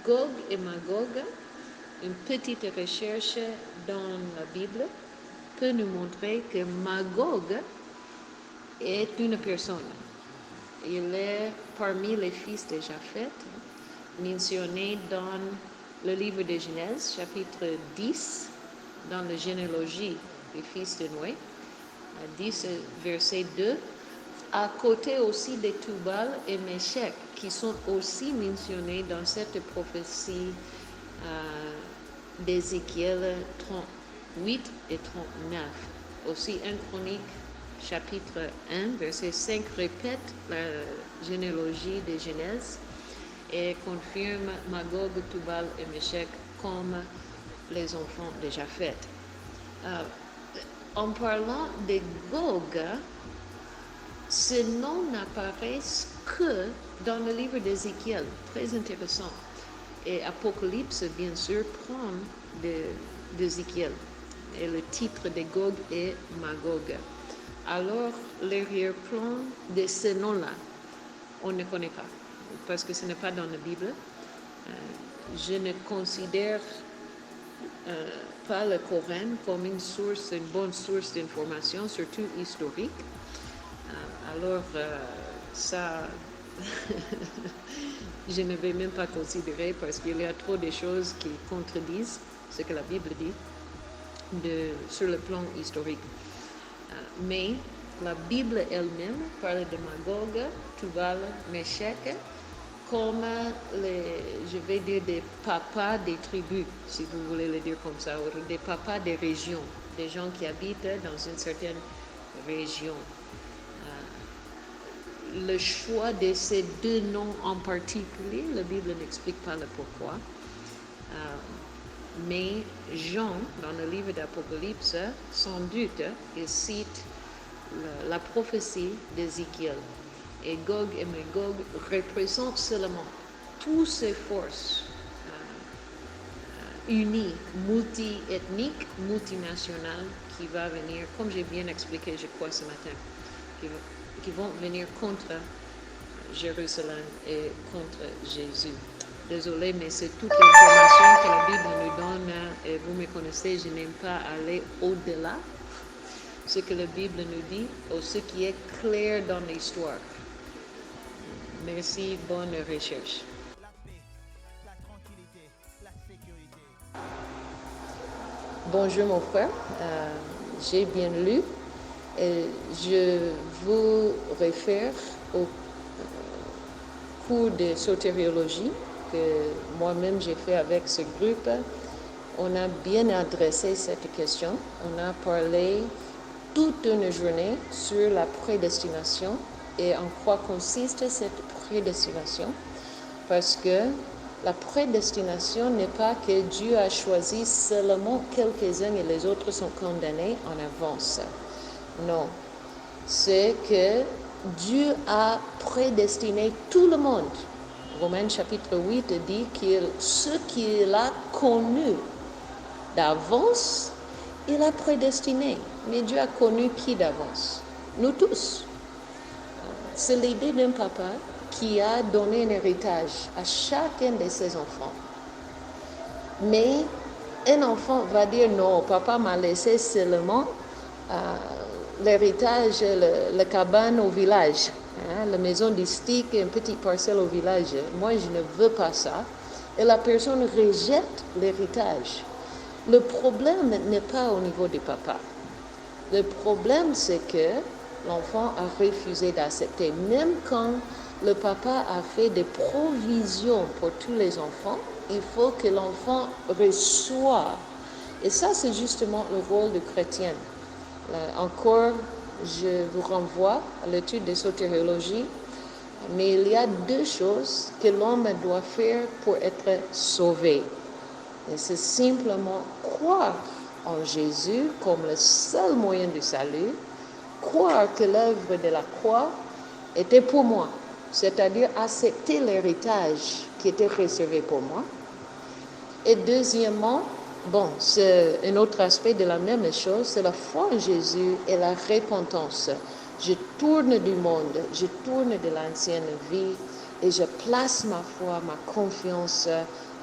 Gog et Magog, une petite recherche dans la Bible peut nous montrer que Magog est une personne. Il est parmi les fils de Japhet, mentionné dans le livre de Genèse, chapitre 10, dans la généalogie des fils de Noé, 10, verset 2, à côté aussi de Tubal et Méchec, qui sont aussi mentionnés dans cette prophétie d'Ézéchiel 38 et 39. Aussi, 1 Chronique, chapitre 1, verset 5, répète la généalogie de Genèse et confirme Magog, Tubal et Méchec comme les enfants de Japhet. En parlant de Gog, ce nom n'apparaît que dans le livre d'Ézéchiel, très intéressant. Et Apocalypse, bien sûr, prend d'Ézéchiel. Et le titre de Gog est Magog. Alors, l'arrière-plan de ce nom-là, on ne connaît pas, parce que ce n'est pas dans la Bible. Je ne considère pas le Coran comme une bonne source d'information, surtout historique. Alors, ça, je ne vais même pas considérer parce qu'il y a trop de choses qui contredisent ce que la Bible dit sur le plan historique. Mais la Bible elle-même parle de Magog, Tubal, Méchec, comme je vais dire, des papas des tribus, si vous voulez le dire comme ça, ou des papas des régions, des gens qui habitent dans une certaine région. Le choix de ces deux noms en particulier, la Bible n'explique pas le pourquoi. Mais Jean, dans le livre d'Apocalypse, sans doute, il cite la prophétie d'Ézéchiel. Et Gog et Magog représentent seulement toutes ces forces unies, multi-ethniques, multinationales, qui vont venir, comme j'ai bien expliqué, je crois, ce matin, qui vont venir contre Jérusalem et contre Jésus. Désolée, mais c'est toute l'information que la Bible nous donne, et vous me connaissez, je n'aime pas aller au-delà ce que la Bible nous dit, ou ce qui est clair dans l'histoire. Merci, bonne recherche. La paix, la tranquillité, la sécurité. Bonjour mon frère, j'ai bien lu et je vous réfère au cours de sotériologie que moi-même j'ai fait avec ce groupe. On a bien adressé cette question, on a parlé toute une journée sur la prédestination et en quoi consiste cette prédestination, parce que la prédestination n'est pas que Dieu a choisi seulement quelques-uns et les autres sont condamnés en avance. Non, c'est que Dieu a prédestiné tout le monde. Romains chapitre 8 dit que ce qu'il a connu d'avance, il a prédestiné. Mais Dieu a connu qui d'avance? Nous tous. C'est l'idée d'un papa qui a donné un héritage à chacun de ses enfants. Mais un enfant va dire non, papa m'a laissé seulement l'héritage, la cabane au village, la maison du stick et une petite parcelle au village. Moi, je ne veux pas ça. Et la personne rejette l'héritage. Le problème n'est pas au niveau du papa. Le problème, c'est que l'enfant a refusé d'accepter. Même quand le papa a fait des provisions pour tous les enfants, il faut que l'enfant reçoive. Et ça, c'est justement le rôle du chrétien. Encore, je vous renvoie à l'étude de sotériologie, mais il y a deux choses que l'homme doit faire pour être sauvé. Et c'est simplement croire en Jésus comme le seul moyen du salut, croire que l'œuvre de la croix était pour moi, c'est-à-dire accepter l'héritage qui était réservé pour moi. Et deuxièmement, c'est un autre aspect de la même chose, c'est la foi en Jésus et la repentance. Je tourne du monde, je tourne de l'ancienne vie et je place ma foi, ma confiance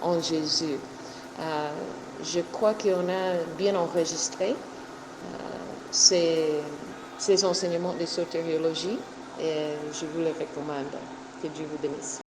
en Jésus. Je crois qu'on a bien enregistré ces enseignements de sotériologie et je vous les recommande. Que Dieu vous bénisse.